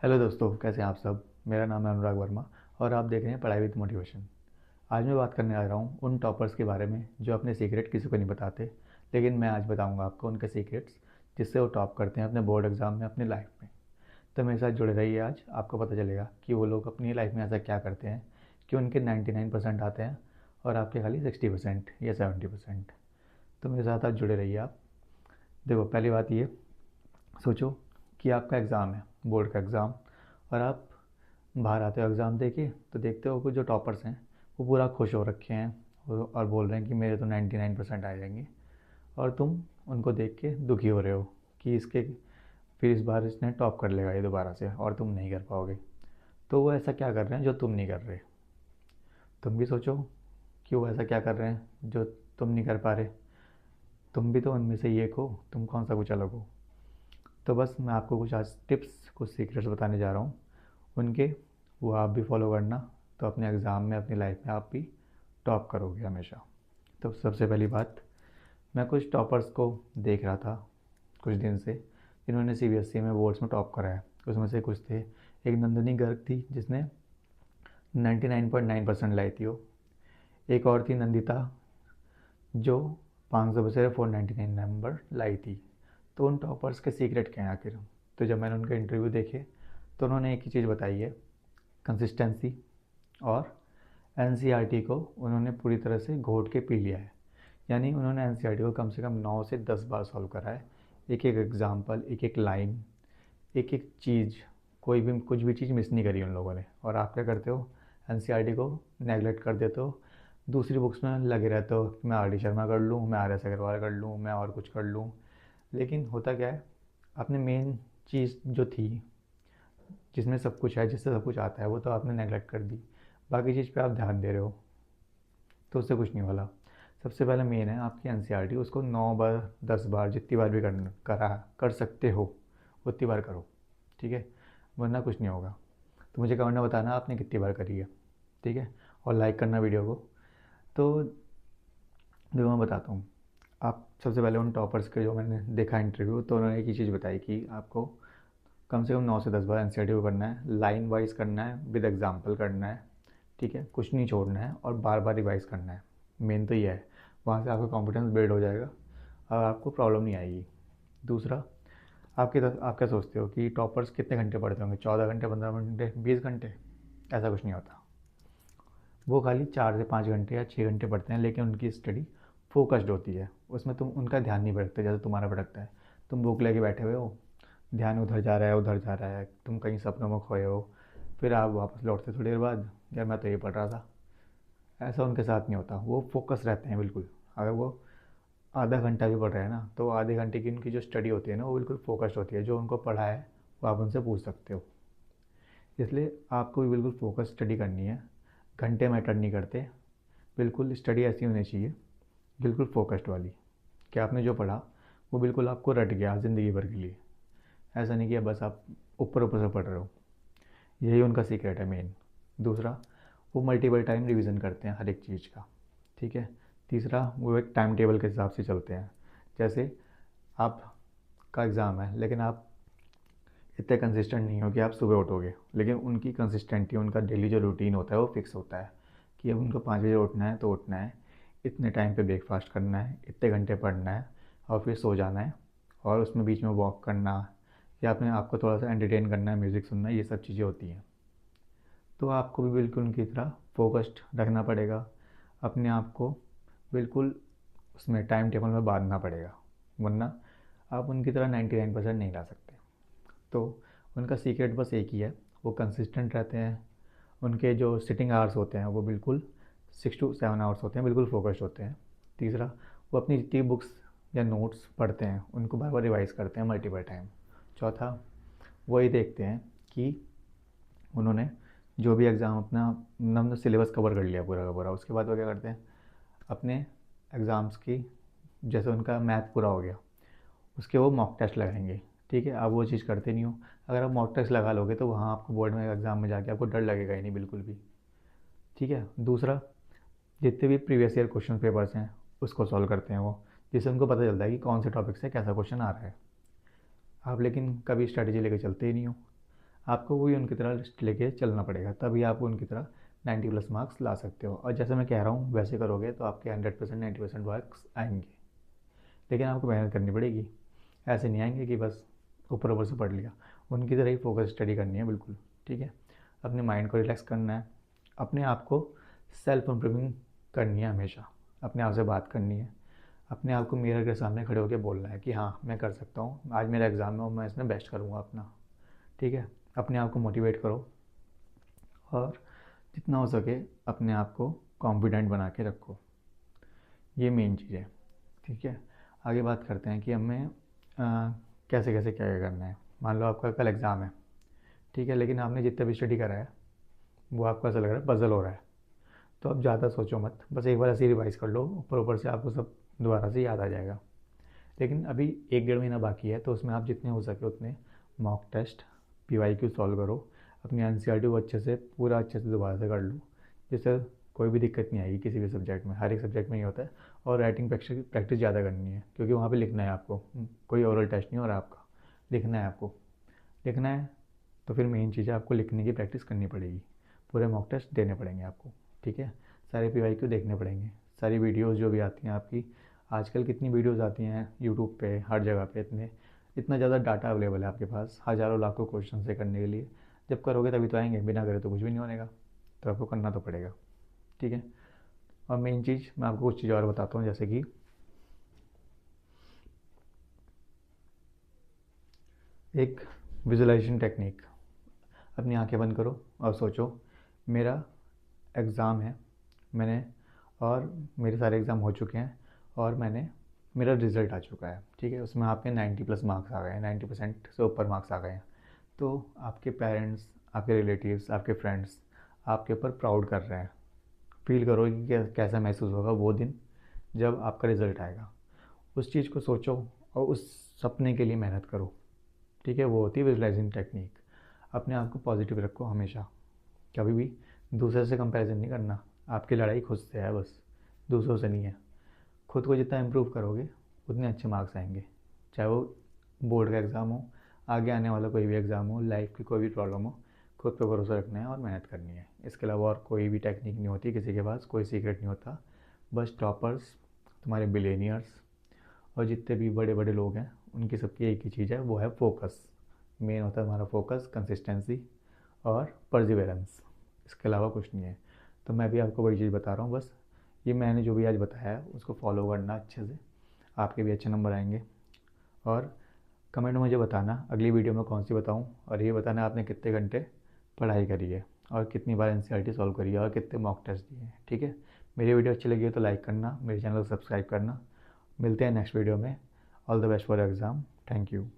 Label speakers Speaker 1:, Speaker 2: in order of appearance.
Speaker 1: Hello दोस्तों, कैसे हैं आप सब। मेरा नाम है अनुराग वर्मा और आप देख रहे हैं पढ़ाई विद मोटिवेशन। आज मैं बात करने आ रहा हूँ उन टॉपर्स के बारे में जो अपने सीक्रेट किसी को नहीं बताते, लेकिन मैं आज बताऊँगा आपको उनके सीक्रेट्स जिससे वो टॉप करते हैं अपने बोर्ड एग्ज़ाम में, अपनी लाइफ में। तो मेरे साथ जुड़े रहिए, आज आपको पता चलेगा कि वो लोग अपनी लाइफ में ऐसा क्या करते हैं कि उनके 99% आते हैं और आपके खाली 60% या 70%। तो मेरे साथ आज जुड़े रहिए आप। देखो, पहली बात ये सोचो कि आपका एग्ज़ाम है, बोर्ड का एग्ज़ाम, और आप बाहर आते हो एग्ज़ाम दे के, तो देखते हो कि जो टॉपर्स हैं वो पूरा खुश हो रखे हैं और बोल रहे हैं कि मेरे तो 99% आ जाएंगे, और तुम उनको देख के दुखी हो रहे हो कि इसके फिर इस बार इसने टॉप कर लेगा ये दोबारा से और तुम नहीं कर पाओगे। तो वो ऐसा क्या कर रहे हैं जो तुम नहीं कर रहे। तुम भी सोचो कि वो ऐसा क्या कर रहे हैं जो तुम नहीं कर पा रहे। तुम भी तो उनमें से ही एक हो, तुम कौन सा कुछ अलग हो। तो बस मैं आपको कुछ आज टिप्स, कुछ सीक्रेट्स बताने जा रहा हूँ उनके, वो आप भी फॉलो करना। तो अपने एग्ज़ाम में, अपनी लाइफ में आप भी टॉप करोगे हमेशा। तो सबसे पहली बात, मैं कुछ टॉपर्स को देख रहा था कुछ दिन से जिन्होंने सीबीएसई में बोर्ड्स में टॉप करा है। उसमें से कुछ थे, एक नंदिनी गर्ग थी जिसने 99.9% लाई थी वो। एक और थी नंदिता जो 500 में से 499 नंबर लाई थी। तो उन टॉपर्स के सीक्रेट क्या हैं आखिर। तो जब मैंने उनके इंटरव्यू देखे तो उन्होंने एक ही चीज़ बताई है, कंसिस्टेंसी। और एनसीईआरटी को उन्होंने पूरी तरह से घोट के पी लिया है। यानी उन्होंने एनसीईआरटी को कम से कम 9 से 10 बार सॉल्व करा है। एक एक एग्जाम्पल, एक एक लाइन, एक एक चीज़, कोई भी कुछ भी चीज़ मिस नहीं करी उन लोगों ने। और आप क्या करते हो, एनसीईआरटी को नेगलेक्ट कर देते हो, दूसरी बुक्स में लगे रहते हो कि मैं आर डी शर्मा कर लूँ, मैं आर एस अग्रवाल कर लूँ, मैं और कुछ कर लूँ। लेकिन होता क्या है, आपने मेन चीज़ जो थी, जिसमें सब कुछ है, जिससे सब कुछ आता है, वो तो आपने नेगलेक्ट कर दी। बाकी चीज़ पे आप ध्यान दे रहे हो, तो उससे कुछ नहीं वाला। सबसे पहले मेन है आपकी एनसीईआरटी, उसको 9 बार 10 बार जितनी बार भी कर सकते हो उतनी बार करो, ठीक है, वरना कुछ नहीं होगा। तो मुझे कमेंट में बताना आपने कितनी बार करी है, ठीक है, और लाइक करना वीडियो को। तो जो मैं बताता हूँ, आप सबसे पहले उन टॉपर्स के जो मैंने देखा इंटरव्यू, तो उन्होंने एक ही चीज़ बताई कि आपको कम से कम 9 से 10 बार एनसीईआरटी को करना है, लाइन वाइज करना है, विद एग्जाम्पल करना है, ठीक है, कुछ नहीं छोड़ना है, और बार बार रिवाइज करना है। मेन तो ये है, वहाँ से आपका कॉन्फिडेंस बिल्ड हो जाएगा और आपको प्रॉब्लम नहीं आएगी। दूसरा, आप क्या सोचते हो कि टॉपर्स कितने घंटे पढ़ते होंगे, 14 घंटे, 15 घंटे, 20 घंटे? ऐसा कुछ नहीं होता। वो खाली 4 से 5 घंटे या 6 घंटे पढ़ते हैं, लेकिन उनकी स्टडी फोकस्ड होती है। उसमें तुम उनका ध्यान नहीं भटकता जैसे तुम्हारा भटकता है। तुम बुक लेके बैठे हुए हो, ध्यान उधर जा रहा है, उधर जा रहा है, तुम कहीं सपनों में खोए हो, फिर आप वापस लौटते थोड़ी देर बाद, यार मैं तो ये पढ़ रहा था। ऐसा उनके साथ नहीं होता, वो फोकस रहते हैं बिल्कुल। अगर वो आधा घंटा भी पढ़ रहे हैं ना, तो आधे घंटे की उनकी जो स्टडी होती है ना, वो बिल्कुल फोकस्ड होती है। जो उनको पढ़ा है वो आप उनसे पूछ सकते हो। इसलिए आपको भी बिल्कुल फोकस स्टडी करनी है, घंटे मैटर नहीं करते। बिल्कुल स्टडी ऐसी होनी चाहिए, बिल्कुल फोकस्ड वाली, कि आपने जो पढ़ा वो बिल्कुल आपको रट गया ज़िंदगी भर के लिए। ऐसा नहीं कि बस आप ऊपर ऊपर से पढ़ रहे हो। यही उनका सीक्रेट है मेन। दूसरा, वो मल्टीपल टाइम रिवीजन करते हैं हर एक चीज़ का, ठीक है। तीसरा, वो एक टाइम टेबल के हिसाब से चलते हैं। जैसे आपका एग्ज़ाम है, लेकिन आप इतने कंसिस्टेंट नहीं हो कि आप सुबह उठोगे, लेकिन उनकी कंसिस्टेंटी, उनका डेली जो रूटीन होता है वो फिक्स होता है कि अब उनको 5 बजे उठना है तो उठना है, इतने टाइम पे ब्रेकफास्ट करना है, इतने घंटे पढ़ना है, और फिर सो जाना है। और उसमें बीच में वॉक करना, या अपने आप को थोड़ा सा एंटरटेन करना है, म्यूज़िक सुनना है, ये सब चीज़ें होती हैं। तो आपको भी बिल्कुल उनकी तरह फोकस्ड रखना पड़ेगा, अपने आप को बिल्कुल उसमें टाइम टेबल में बांधना पड़ेगा, वरना आप उनकी तरह 99% नहीं ला सकते। तो उनका सीक्रेट बस एक ही है, वो कंसिस्टेंट रहते हैं। उनके जो सिटिंग आवर्स होते हैं वो बिल्कुल 6 to 7 आवर्स होते हैं, बिल्कुल फोकस्ड होते हैं। तीसरा, वो अपनी जितनी बुक्स या नोट्स पढ़ते हैं उनको बार बार रिवाइज करते हैं मल्टीपल टाइम। चौथा, वही देखते हैं कि उन्होंने जो भी एग्ज़ाम अपना नम सिलेबस कवर कर लिया पूरा का पूरा, उसके बाद वो क्या करते हैं, अपने एग्ज़ाम्स की, जैसे उनका मैथ पूरा हो गया, उसके वो मॉक टेस्ट लगाएंगे, ठीक है। आप वो चीज़ करते नहीं हो। अगर आप मॉक टेस्ट लगा लोगे तो वहाँ आपको बोर्ड में एग्ज़ाम में जाके आपको डर लगेगा ही नहीं बिल्कुल भी, ठीक है। दूसरा, जितने भी प्रीवियस ईयर क्वेश्चन पेपर्स हैं उसको सॉल्व करते हैं वो, जिससे उनको पता चलता है कि कौन से टॉपिक से कैसा क्वेश्चन आ रहा है। आप लेकिन कभी स्ट्रैटेजी लेके चलते ही नहीं हो। आपको वही उनकी तरह लिस्ट लेके चलना पड़ेगा, तभी आप उनकी तरह 90+ मार्क्स ला सकते हो। और जैसे मैं कह रहा हूँ वैसे करोगे तो आपके 100% 90% मार्क्स आएंगे, लेकिन आपको मेहनत करनी पड़ेगी। ऐसे नहीं आएंगे कि बस ऊपर ऊपर से पढ़ लिया, उनकी तरह ही फोकस स्टडी करनी है बिल्कुल। ठीक है, अपने माइंड को रिलैक्स करना है, अपने आप को सेल्फ इम्प्रूविंग करनी है, हमेशा अपने आप से बात करनी है, अपने आप को मिरर के सामने खड़े होकर बोलना है कि हाँ मैं कर सकता हूँ, आज मेरा एग्ज़ाम है और मैं इसमें बेस्ट करूँगा अपना। ठीक है, अपने आप को मोटिवेट करो और जितना हो सके अपने आप को कॉन्फिडेंट बना के रखो, ये मेन चीज़ है। ठीक है, आगे बात करते हैं कि हमें कैसे कैसे क्या क्या करना है। मान लो आपका कल एग्ज़ाम है, ठीक है, लेकिन आपने जितना भी स्टडी करा है वो आपको ऐसा लग रहा है पजल हो रहा है, तो अब ज़्यादा सोचो मत, बस एक बार ऐसे ही रिवाइज़ कर लो, ऊपर ऊपर से आपको सब दोबारा से याद आ जाएगा। लेकिन अभी 1-1.5 महीना बाकी है, तो उसमें आप जितने हो सके उतने मॉक टेस्ट, PYQ सॉल्व करो, अपनी NCERT को अच्छे से पूरा अच्छे से दोबारा से कर लो, जिससे कोई भी दिक्कत नहीं आएगी किसी भी सब्जेक्ट में, हर एक सब्जेक्ट में ही होता है। और राइटिंग प्रैक्टिस ज़्यादा करनी है, क्योंकि वहाँ पे लिखना है आपको, कोई ओरल टेस्ट नहीं हो रहा आपका, लिखना है आपको, लिखना है। तो फिर मेन चीज़ है आपको लिखने की प्रैक्टिस करनी पड़ेगी, पूरे मॉक टेस्ट देने पड़ेंगे आपको। ठीक है, सारे PYQ देखने पड़ेंगे, सारी वीडियोज़ जो भी आती हैं आपकी, आजकल कितनी वीडियोज़ आती हैं यूट्यूब पे, हर जगह पे इतना ज़्यादा डाटा अवेलेबल है आपके पास, हज़ारों लाखों क्वेश्चन से करने के लिए। जब करोगे तभी तो आएंगे, बिना करे तो कुछ भी नहीं होनेगा, तो आपको करना तो पड़ेगा। ठीक है, और मेन चीज़ मैं आपको कुछ चीज़ और बताता हूँ, जैसे कि एक विजुअलाइजेशन टेक्निक। अपनी आंखें बंद करो और सोचो मेरा एग्ज़ाम है, मैंने और मेरे सारे एग्ज़ाम हो चुके हैं और मेरा रिज़ल्ट आ चुका है। ठीक है, उसमें आपके 90+ मार्क्स आ गए हैं, 90% से ऊपर मार्क्स आ गए हैं। तो आपके पेरेंट्स, आपके रिलेटिव्स, आपके फ्रेंड्स आपके ऊपर प्राउड कर रहे हैं। फील करो कि कैसा महसूस होगा वो दिन जब आपका रिज़ल्ट आएगा। उस चीज़ को सोचो और उस सपने के लिए मेहनत करो। ठीक है, वो होती है विजुअलाइजिंग टेक्निक। अपने आप को पॉजिटिव रखो हमेशा, कभी भी दूसरे से कंपैरिजन नहीं करना। आपकी लड़ाई खुद से है बस, दूसरों से नहीं है। खुद को जितना इम्प्रूव करोगे उतने अच्छे मार्क्स आएंगे, चाहे वो बोर्ड का एग्ज़ाम हो, आगे आने वाला कोई भी एग्ज़ाम हो, लाइफ की कोई भी प्रॉब्लम हो, खुद पे भरोसा रखना है और मेहनत करनी है। इसके अलावा और कोई भी टेक्निक नहीं होती, किसी के पास कोई सीक्रेट नहीं होता। बस टॉपर्स, तुम्हारे बिलेनियर्स और जितने भी बड़े बड़े लोग हैं उनकी सबकी एक ही चीज़ है, वो है फोकस। मेन होता है हमारा फोकस, कंसिस्टेंसी और परसिवेरेंस, इसके अलावा कुछ नहीं है। तो मैं भी आपको वही चीज़ बता रहा हूँ, बस ये मैंने जो भी आज बताया है उसको फॉलो करना अच्छे से, आपके भी अच्छे नंबर आएंगे। और कमेंट में मुझे बताना अगली वीडियो में कौन सी बताऊँ, और ये बताना आपने कितने घंटे पढ़ाई करी है और कितनी बार NCERT सॉल्व करी है और कितने मॉक टेस्ट दिए हैं। ठीक है, मेरी वीडियो अच्छी लगी हो तो लाइक करना, मेरे चैनल को सब्सक्राइब करना। मिलते हैं नेक्स्ट वीडियो में। All the best for exam. Thank you.